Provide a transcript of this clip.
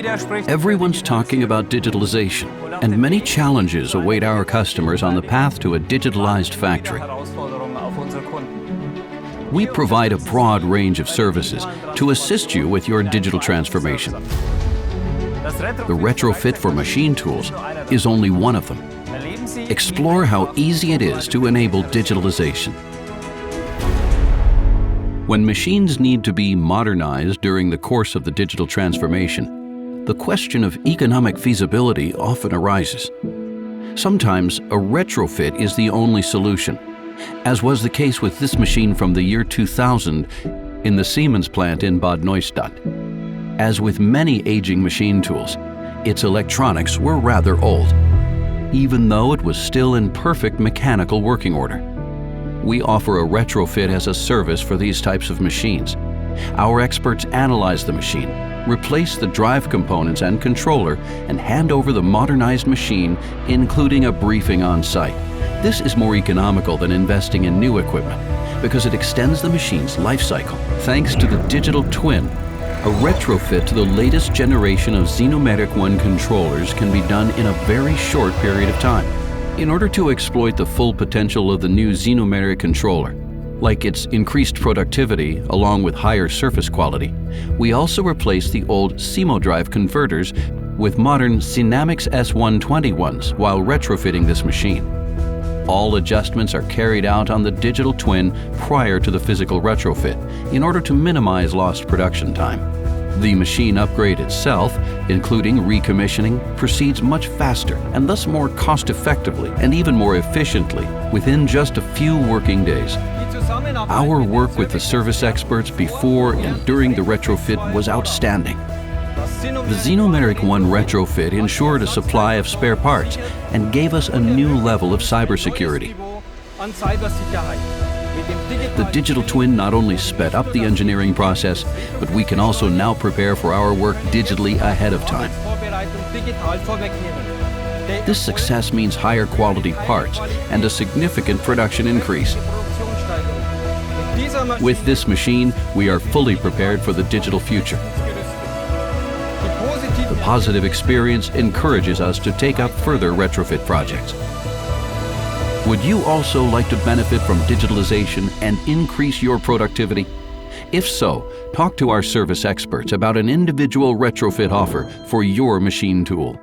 Everyone's talking about digitalization, and many challenges await our customers on the path to a digitalized factory. We provide a broad range of services to assist you with your digital transformation. The retrofit for machine tools is only one of them. Explore how easy it is to enable digitalization. When machines need to be modernized during the course of the digital transformation, the question of economic feasibility often arises. Sometimes a retrofit is the only solution, as was the case with this machine from the year 2000 in the Siemens plant in Bad Neustadt. As with many aging machine tools, its electronics were rather old, even though it was still in perfect mechanical working order. We offer a retrofit as a service for these types of machines. Our experts analyze the machine, replace the drive components and controller, and hand over the modernized machine, including a briefing on site. This is more economical than investing in new equipment because it extends the machine's life cycle. Thanks to the digital twin, a retrofit to the latest generation of SINUMERIK ONE controllers can be done in a very short period of time. In order to exploit the full potential of the new SINUMERIK controller, like its increased productivity along with higher surface quality, we also replace the old SIMO drive converters with modern Sinamics S120 ones while retrofitting this machine. All adjustments are carried out on the digital twin prior to the physical retrofit in order to minimize lost production time. The machine upgrade itself, including recommissioning, proceeds much faster and thus more cost-effectively and even more efficiently within just a few working days. Our work with the service experts before and during the retrofit was outstanding. The SINUMERIK ONE retrofit ensured a supply of spare parts and gave us a new level of cybersecurity. The digital twin not only sped up the engineering process, but we can also now prepare for our work digitally ahead of time. This success means higher quality parts and a significant production increase. With this machine, we are fully prepared for the digital future. The positive experience encourages us to take up further retrofit projects. Would you also like to benefit from digitalization and increase your productivity? If so, talk to our service experts about an individual retrofit offer for your machine tool.